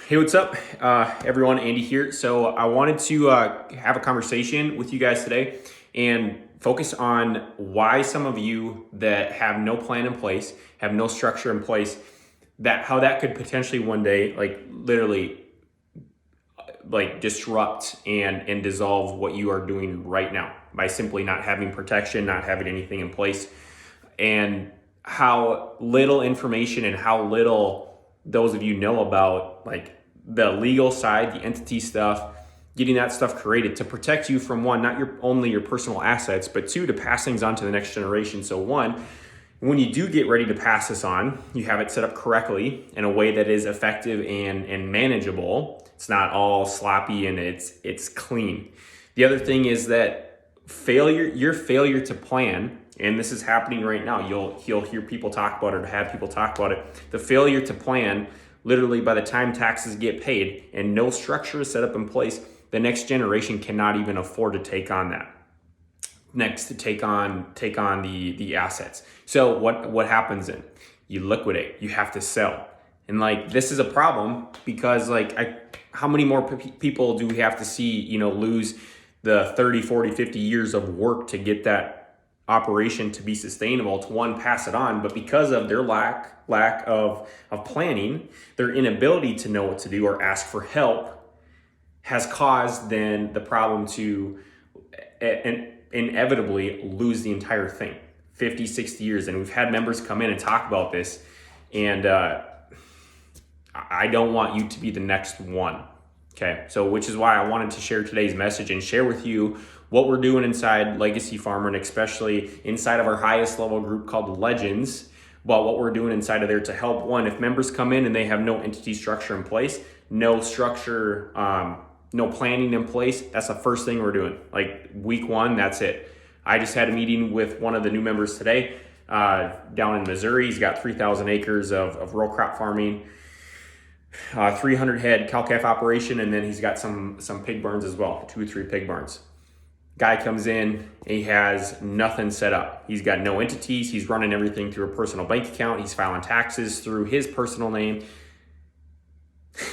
Hey, what's up, everyone? Andy here. So I wanted to have a conversation with you guys today and focus on why some of you that have no plan in place, have no structure in place, that how that could potentially one day, like literally, like disrupt and dissolve what you are doing right now by simply not having protection, not having anything in place, and how little information and how little those of you know about like the legal side, the entity stuff, getting that stuff created to protect you from one, not only your personal assets, but two, to pass things on to the next generation. So one, when you do get ready to pass this on, you have it set up correctly in a way that is effective and manageable. It's not all sloppy and it's clean. The other thing is that your failure to plan, and this is happening right now. You'll hear people talk about it or have people talk about it. The failure to plan, literally by the time taxes get paid and no structure is set up in place, the next generation cannot even afford to take on that. Next to take on the assets. So what happens then? You liquidate. You have to sell. And like this is a problem because how many more people do we have to see, lose the 30, 40, 50 years of work to get that operation to be sustainable, to one, pass it on, but because of their lack of planning, their inability to know what to do or ask for help has caused then the problem to inevitably lose the entire thing. 50, 60 years. And we've had members come in and talk about this, and I don't want you to be the next one. Okay, so which is why I wanted to share today's message and share with you what we're doing inside Legacy Farmer, and especially inside of our highest level group called Legends, about what we're doing inside of there to help one, if members come in and they have no entity structure in place, no structure, no planning in place, that's the first thing we're doing. Like week one, that's it. I just had a meeting with one of the new members today down in Missouri. He's got 3,000 acres of row crop farming, 300 head cow-calf operation, and then he's got some pig barns as well, 2 or 3 pig barns. Guy comes in, he has nothing set up. He's got no entities. He's running everything through a personal bank account. He's filing taxes through his personal name.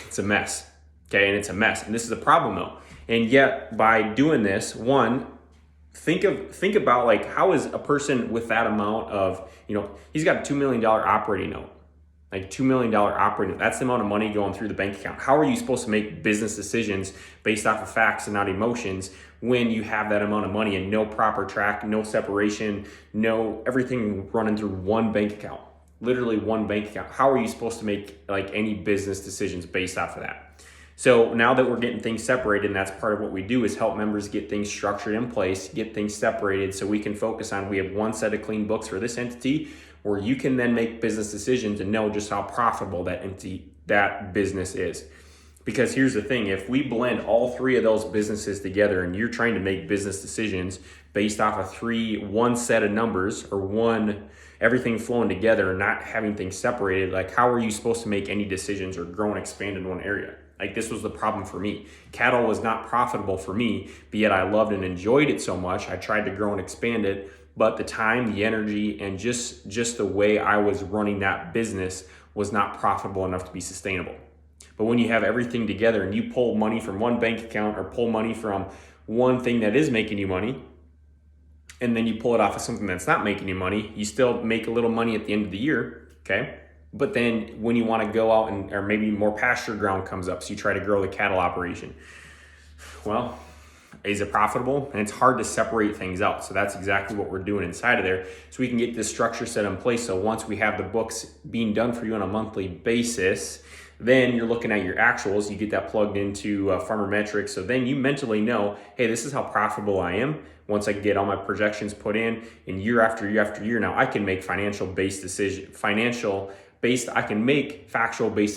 It's a mess. Okay, and it's a mess. And this is a problem though. And yet by doing this, one, think about like, how is a person with that amount of, he's got a $2 million operating note. Like $2 million operating, that's the amount of money going through the bank account. How are you supposed to make business decisions based off of facts and not emotions when you have that amount of money and no proper track, no separation, no everything running through one bank account, literally one bank account? How are you supposed to make like any business decisions based off of that? So now that we're getting things separated, and that's part of what we do, is help members get things structured in place, get things separated so we can focus on, we have one set of clean books for this entity where you can then make business decisions and know just how profitable that business is. Because here's the thing, if we blend all 3 of those businesses together and you're trying to make business decisions based off of one set of numbers or everything flowing together and not having things separated, like how are you supposed to make any decisions or grow and expand in one area? Like this was the problem for me. Cattle was not profitable for me, but yet I loved and enjoyed it so much. I tried to grow and expand it, but the time, the energy, and just the way I was running that business was not profitable enough to be sustainable. But when you have everything together and you pull money from one bank account or pull money from one thing that is making you money, and then you pull it off of something that's not making you money, you still make a little money at the end of the year, okay? But then when you want to go out or maybe more pasture ground comes up, so you try to grow the cattle operation. Well, is it profitable? And it's hard to separate things out. So that's exactly what we're doing inside of there. So we can get this structure set in place. So once we have the books being done for you on a monthly basis, then you're looking at your actuals. You get that plugged into Farmer Metrics. So then you mentally know, hey, this is how profitable I am. Once I get all my projections put in, and year after year after year, now I can make I can make factual based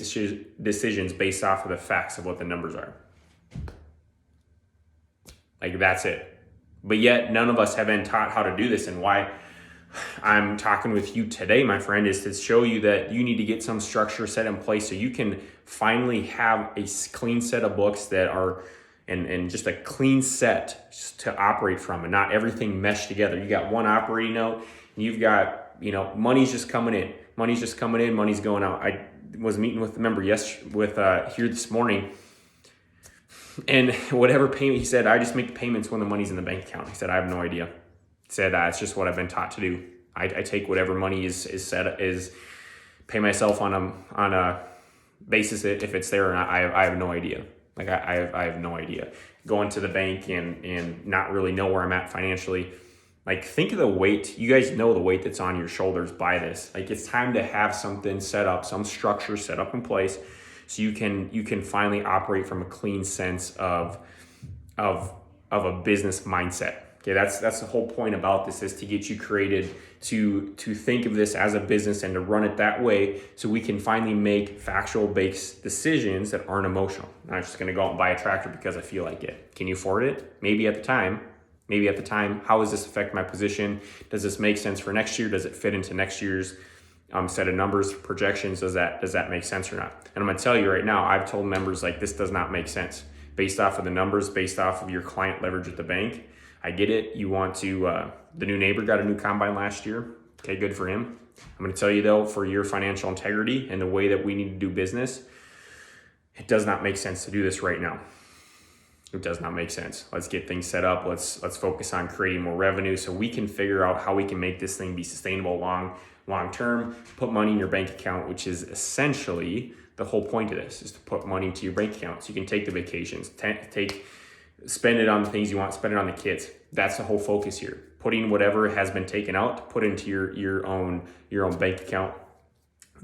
decisions based off of the facts of what the numbers are. Like that's it. But yet none of us have been taught how to do this, and why I'm talking with you today, my friend, is to show you that you need to get some structure set in place so you can finally have a clean set of books that are and just a clean set to operate from, and not everything meshed together. You got one operating note, and you've got, money's just coming in. Money's just coming in, money's going out. was meeting with the member here this morning, and whatever payment, he said, I just make the payments when the money's in the bank account. He said, I have no idea. He said, it's just what I've been taught to do. I take whatever money is pay myself on a basis if it's there, and I have no idea. Like I have no idea. Going to the bank and not really know where I'm at financially. Like, think of the weight. You guys know the weight that's on your shoulders by this. Like, it's time to have something set up, some structure set up in place, so you can finally operate from a clean sense of a business mindset. Okay, that's the whole point about this, is to get you created to think of this as a business and to run it that way, so we can finally make factual based decisions that aren't emotional. I'm not just going to go out and buy a tractor because I feel like it. Can you afford it? Maybe at the time. How does this affect my position? Does this make sense for next year? Does it fit into next year's set of numbers, projections? Does that make sense or not? And I'm going to tell you right now, I've told members, like, this does not make sense based off of the numbers, based off of your client leverage at the bank. I get it. You want to, the new neighbor got a new combine last year. Okay, good for him. I'm going to tell you though, for your financial integrity and the way that we need to do business, it does not make sense to do this right now. It does not make sense. Let's get things set up. Let's focus on creating more revenue so we can figure out how we can make this thing be sustainable long term. Put money in your bank account, which is essentially the whole point of this, is to put money into your bank account so you can take the vacations, spend it on the things you want, spend it on the kids. That's the whole focus here. Putting whatever has been taken out, put into your own bank account.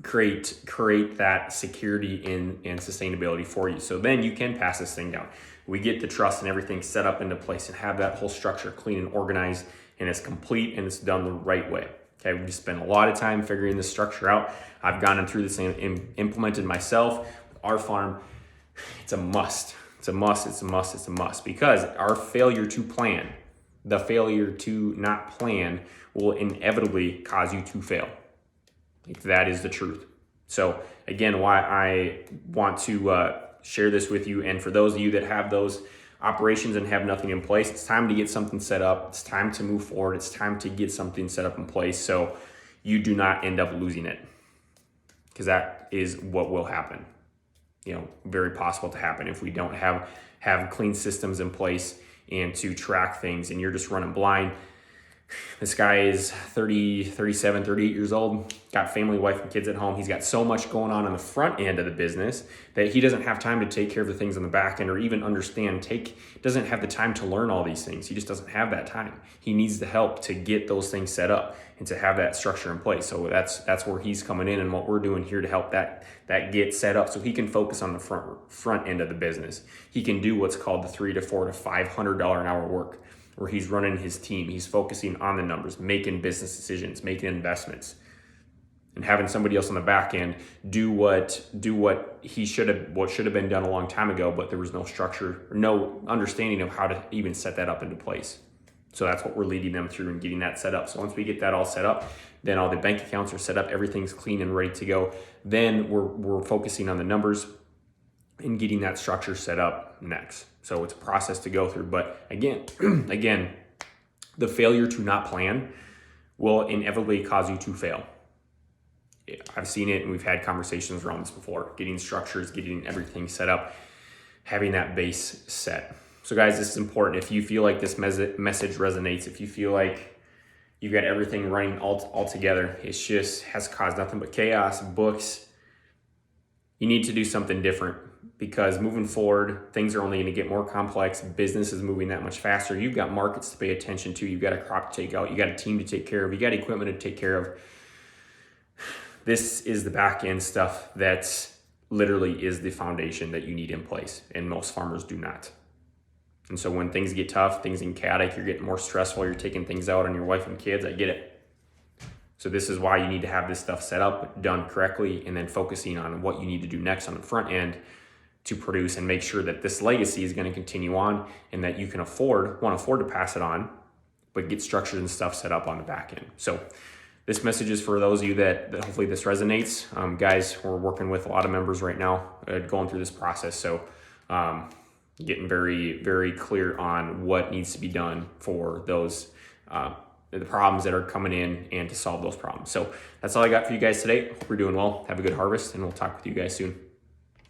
Create that security and sustainability for you. So then you can pass this thing down. We get the trust and everything set up into place and have that whole structure clean and organized, and it's complete and it's done the right way. Okay, we just spent a lot of time figuring this structure out. I've gone through this and implemented myself with our farm. It's a must. It's a must because our failure to plan, the failure to not plan, will inevitably cause you to fail. Like, that is the truth. So again, why I want to share this with you, and for those of you that have those operations and have nothing in place, it's time to get something set up. It's time to move forward. It's time to get something set up in place so you do not end up losing it, because that is what will happen. Very possible to happen if we don't have clean systems in place and to track things, and you're just running blind. This guy is 30, 37, 38 years old, got family, wife, and kids at home. He's got so much going on the front end of the business that he doesn't have time to take care of the things on the back end, or even doesn't have the time to learn all these things. He just doesn't have that time. He needs the help to get those things set up and to have that structure in place. So that's where he's coming in, and what we're doing here to help that get set up so he can focus on the front end of the business. He can do what's called the $300 to $400 to $500 an hour work, where he's running his team. He's focusing on the numbers, making business decisions, making investments, and having somebody else on the back end do what should have been done a long time ago, but there was no structure or no understanding of how to even set that up into place. So that's what we're leading them through and getting that set up. So once we get that all set up, then all the bank accounts are set up, everything's clean and ready to go. Then we're focusing on the numbers and getting that structure set up next. So it's a process to go through. But again, the failure to not plan will inevitably cause you to fail. I've seen it, and we've had conversations around this before. Getting structures, getting everything set up, having that base set. So guys, this is important. If you feel like this message resonates, if you feel like you've got everything running all together, it just has caused nothing but chaos, books, you need to do something different, because moving forward, things are only going to get more complex. Business is moving that much faster. You've got markets to pay attention to. You've got a crop to take out. You got a team to take care of. You got equipment to take care of. This is the back end stuff that literally is the foundation that you need in place, and most farmers do not. And so when things get tough, things get chaotic, you're getting more stressful, you're taking things out on your wife and kids, I get it. So this is why you need to have this stuff set up, done correctly, and then focusing on what you need to do next on the front end to produce and make sure that this legacy is going to continue on, and that you can afford to pass it on, but get structures and stuff set up on the back end. So this message is for those of you that hopefully this resonates. Guys, we're working with a lot of members right now going through this process. So getting very, very clear on what needs to be done for those the problems that are coming in and to solve those problems. So that's all I got for you guys today. Hope you're doing well. Have a good harvest, and we'll talk with you guys soon.